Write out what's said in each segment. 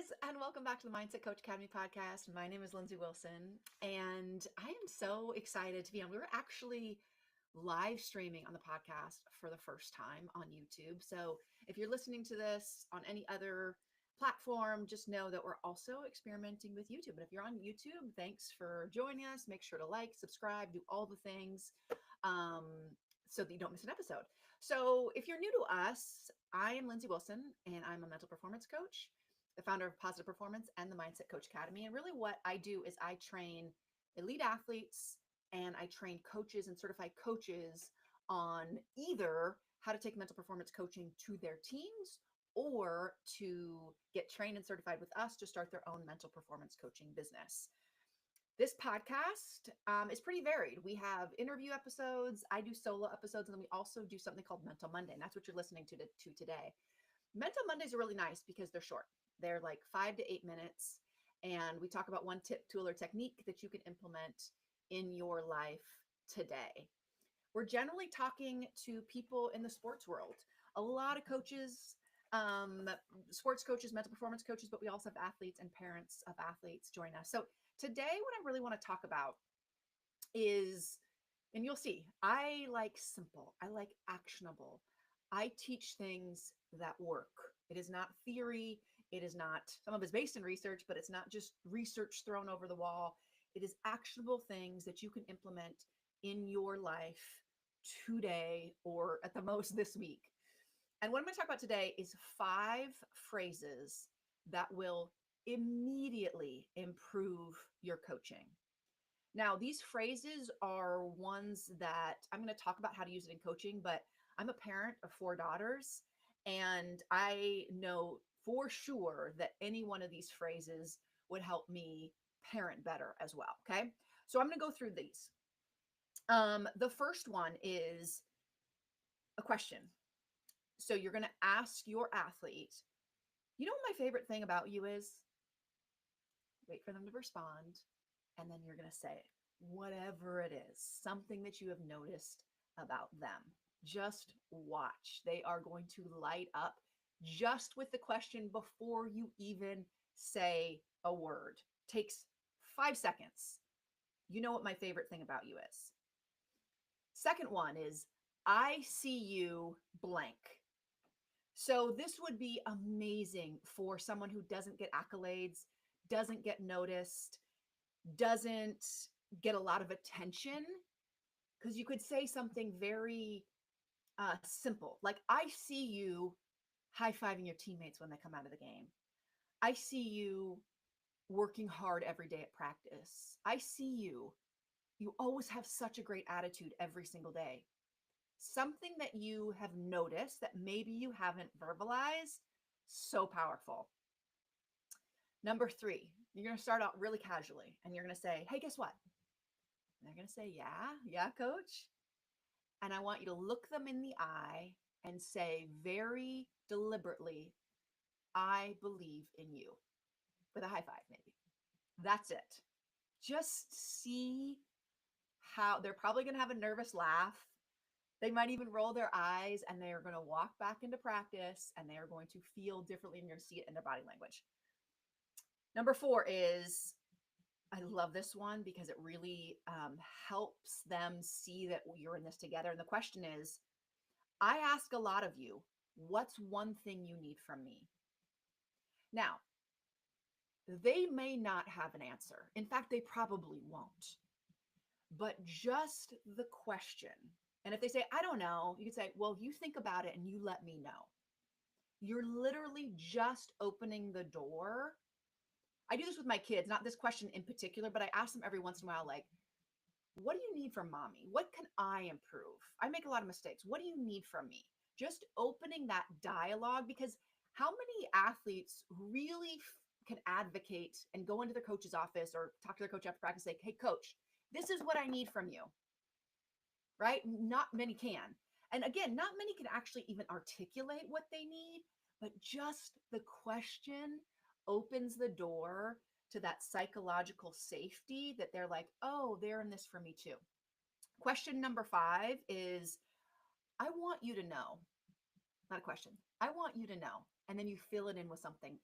and welcome back to the Mindset Coach Academy podcast. My name is Lindsey Wilson, and I am so excited to be on. We were actually live streaming on the podcast for the first time on YouTube. So if you're listening to this on any other platform, just know that we're also experimenting with YouTube. And if you're on YouTube, thanks for joining us. Make sure to like, subscribe, do all the things um, so that you don't miss an episode. So if you're new to us, I am Lindsey Wilson, and I'm a mental performance coach, the founder of Positive Performance and the Mindset Coach Academy. And really what I do is I train elite athletes and I train coaches and certified coaches on either how to take mental performance coaching to their teams or to get trained and certified with us to start their own mental performance coaching business. This podcast is pretty varied. We have interview episodes, I do solo episodes, and then we also do something called Mental Monday. And that's what you're listening to today. Mental Mondays are really nice because they're short. They're like 5 to 8 minutes. And we talk about one tip, tool, or technique that you can implement in your life today. We're generally talking to people in the sports world. A lot of coaches, sports coaches, mental performance coaches, but we also have athletes and parents of athletes join us. So today, what I really want to talk about is, and you'll see, I like simple, I like actionable. I teach things that work. It is not theory. It is not, some of it's based in research, but it's not just research thrown over the wall. It is actionable things that you can implement in your life today or at the most this week. And what I'm going to talk about today is 5 phrases that will immediately improve your coaching. Now, these phrases are ones that I'm going to talk about how to use it in coaching, but I'm a parent of 4 daughters, and I know for sure that any one of these phrases would help me parent better as well. Okay. So I'm going to go through these. The first one is a question. So you're going to ask your athlete, you know what my favorite thing about you is? Wait for them to respond. And then you're going to say whatever it is, something that you have noticed about them. Just watch. They are going to light up just with the question before you even say a word. Takes 5 seconds. You know what my favorite thing about you is. Second one is, I see you blank. So this would be amazing for someone who doesn't get accolades, doesn't get noticed, doesn't get a lot of attention, because you could say something very simple, like, I see you high-fiving your teammates when they come out of the game. I see you working hard every day at practice. I see you. You always have such a great attitude every single day. Something that you have noticed that maybe you haven't verbalized, so powerful. Number 3, you're going to start out really casually and you're going to say, hey, guess what? And they're going to say, yeah, coach. And I want you to look them in the eye and say very deliberately, I believe in you, with a high five, maybe. That's it. Just see how they're probably going to have a nervous laugh. They might even roll their eyes, and they are going to walk back into practice, and they are going to feel differently, and you're going to see it in their body language. Number 4 is, I love this one because it really helps them see that you're in this together. And the question is, I ask a lot of you, what's one thing you need from me? Now, they may not have an answer. In fact, they probably won't. But just the question. And if they say, I don't know, you can say, well, you think about it and you let me know. You're literally just opening the door. I do this with my kids, not this question in particular, but I ask them every once in a while, like, what do you need from mommy? What can I improve? I make a lot of mistakes. What do you need from me? Just opening that dialogue, because how many athletes really can advocate and go into their coach's office or talk to their coach after practice and say, hey, coach, this is what I need from you, right? Not many can. And again, not many can actually even articulate what they need, but just the question opens the door to that psychological safety that they're like, oh, they're in this for me too. Question number 5 is, I want you to know, not a question. I want you to know. And then you fill it in with something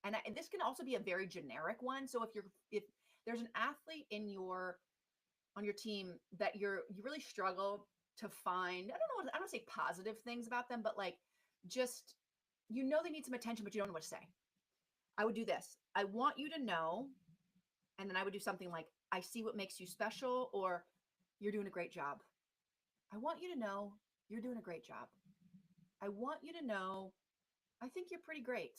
And this can also be a very generic one. So if there's an athlete on your team that you really struggle to find, I don't say positive things about them, but like just they need some attention, but you don't know what to say. I would do this. I want you to know, and then I would do something like, I see what makes you special, or you're doing a great job. I want you to know you're doing a great job. I want you to know I think you're pretty great.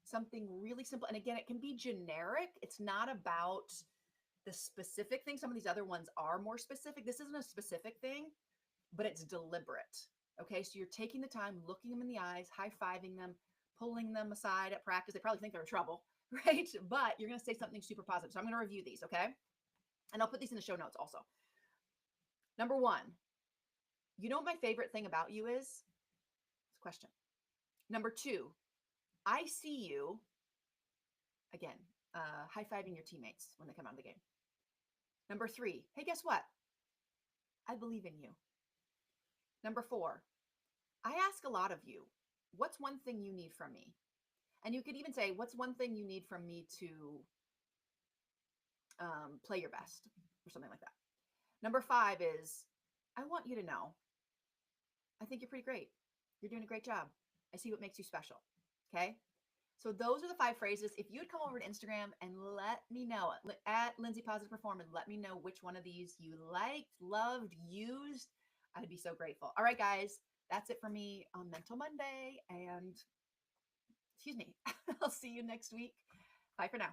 Something really simple. And again, it can be generic. It's not about the specific thing. Some of these other ones are more specific. This isn't a specific thing, but it's deliberate. Okay. So you're taking the time, looking them in the eyes, high fiving them, pulling them aside at practice. They probably think they're in trouble, right? But you're going to say something super positive. So I'm going to review these. Okay. And I'll put these in the show notes also. Number one, you know what my favorite thing about you is? It's a question. Number two, I see you, again, high fiving your teammates when they come out of the game. Number three, hey, guess what? I believe in you. Number four, I ask a lot of you. What's one thing you need from me? And you could even say, what's one thing you need from me to play your best, or something like that. Number five is, I want you to know, I think you're pretty great. You're doing a great job. I see what makes you special. Okay. So those are the 5 phrases. If you'd come over to Instagram and let me know at Lindsey Positive Performance, let me know which one of these you liked, loved, used. I'd be so grateful. All right, guys, that's it for me on Mental Monday. And excuse me, I'll see you next week. Bye for now.